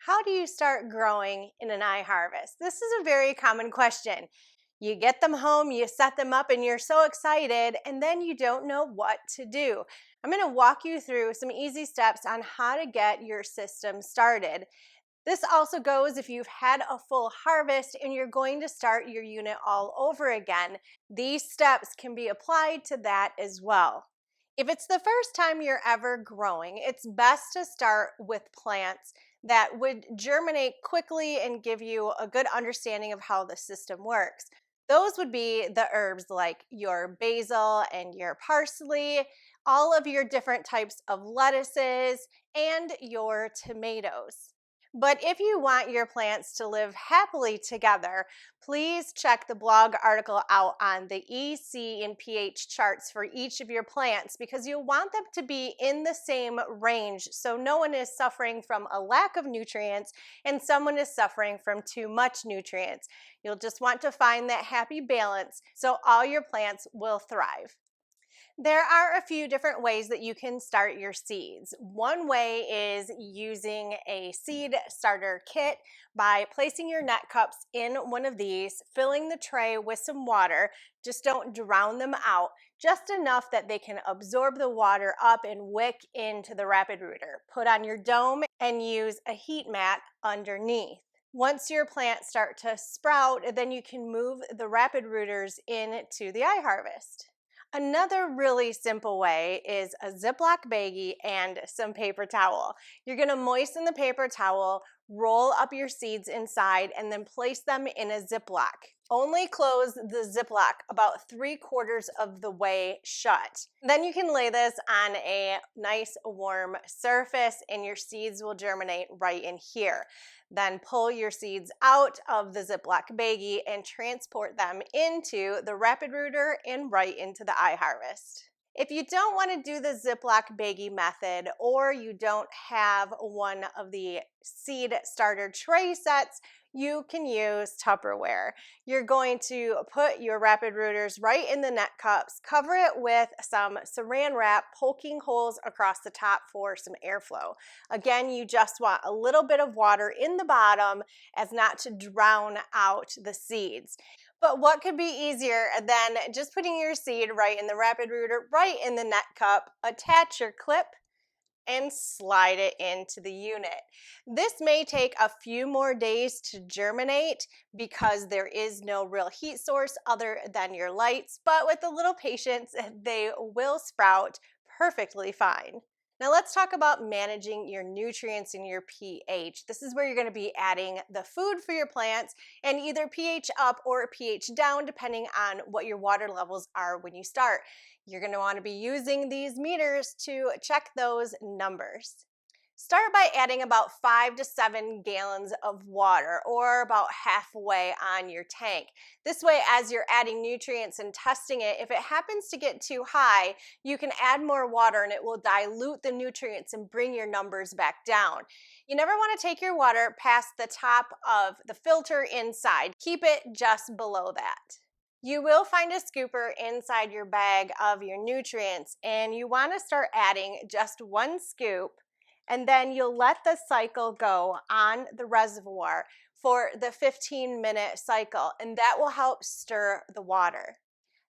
How do you start growing in an iHarvest? This is a very common question. You get them home, you set them up, and you're so excited, and then you don't know what to do. I'm going to walk you through some easy steps on how to get your system started. This also goes if you've had a full harvest and you're going to start your unit all over again. These steps can be applied to that as well. If it's the first time you're ever growing, it's best to start with plants that would germinate quickly and give you a good understanding of how the system works. Those would be the herbs like your basil and your parsley, all of your different types of lettuces, and your tomatoes. But if you want your plants to live happily together, please check the blog article out on the EC and pH charts for each of your plants because you'll want them to be in the same range so no one is suffering from a lack of nutrients and someone is suffering from too much nutrients. You'll just want to find that happy balance so all your plants will thrive. There are a few different ways that you can start your seeds. One way is using a seed starter kit by placing your net cups in one of these, filling the tray with some water. Just don't drown them out, just enough that they can absorb the water up and wick into the rapid rooter. Put on your dome and use a heat mat underneath. Once your plants start to sprout, then you can move the rapid rooters into the iHarvest. Another really simple way is a Ziploc baggie and some paper towel. You're going to moisten the paper towel, roll up your seeds inside, and then place them in a Ziploc. Only close the Ziploc about 3/4 of the way shut. Then you can lay this on a nice warm surface and your seeds will germinate right in here. Then pull your seeds out of the Ziploc baggie and transport them into the rapid rooter and right into the iHarvest. If you don't want to do the Ziploc baggie method or you don't have one of the seed starter tray sets, you can use Tupperware. You're going to put your rapid rooters right in the net cups, cover it with some saran wrap, poking holes across the top for some airflow. Again, you just want a little bit of water in the bottom as not to drown out the seeds. But what could be easier than just putting your seed right in the rapid rooter, right in the net cup, attach your clip, and slide it into the unit. This may take a few more days to germinate because there is no real heat source other than your lights, but with a little patience, they will sprout perfectly fine. Now let's talk about managing your nutrients and your pH. This is where you're going to be adding the food for your plants and either pH up or pH down depending on what your water levels are when you start. You're going to want to be using these meters to check those numbers. Start by adding about 5 to 7 gallons of water, or about halfway on your tank. This way, as you're adding nutrients and testing it, if it happens to get too high, you can add more water and it will dilute the nutrients and bring your numbers back down. You never want to take your water past the top of the filter inside. Keep it just below that. You will find a scooper inside your bag of your nutrients, and you want to start adding just 1 scoop, and then you'll let the cycle go on the reservoir for the 15-minute cycle, and that will help stir the water.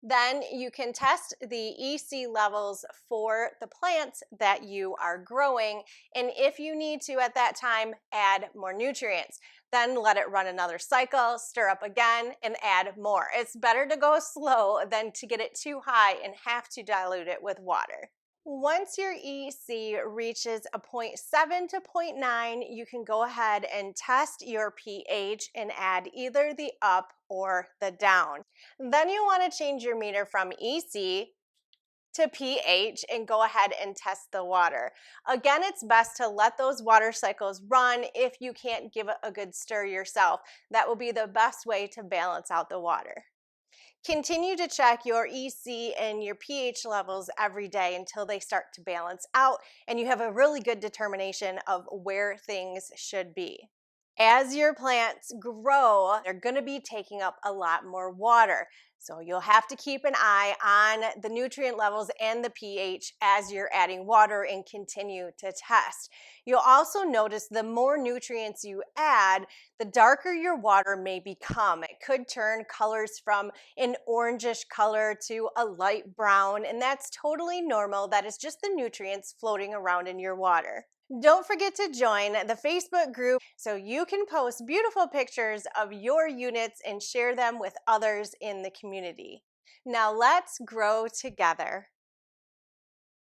Then you can test the EC levels for the plants that you are growing, and if you need to at that time, add more nutrients. Then let it run another cycle, stir up again, and add more. It's better to go slow than to get it too high and have to dilute it with water. Once your EC reaches a 0.7 to 0.9, you can go ahead and test your pH and add either the up or the down. Then you want to change your meter from EC to pH and go ahead and test the water. Again, it's best to let those water cycles run if you can't give it a good stir yourself. That will be the best way to balance out the water. Continue to check your EC and your pH levels every day until they start to balance out and you have a really good determination of where things should be. As your plants grow, they're going to be taking up a lot more water. So you'll have to keep an eye on the nutrient levels and the pH as you're adding water and continue to test. You'll also notice the more nutrients you add, the darker your water may become. It could turn colors from an orangish color to a light brown, and that's totally normal. That is just the nutrients floating around in your water. Don't forget to join the Facebook group so you can post beautiful pictures of your units and share them with others in the community. Now let's grow together.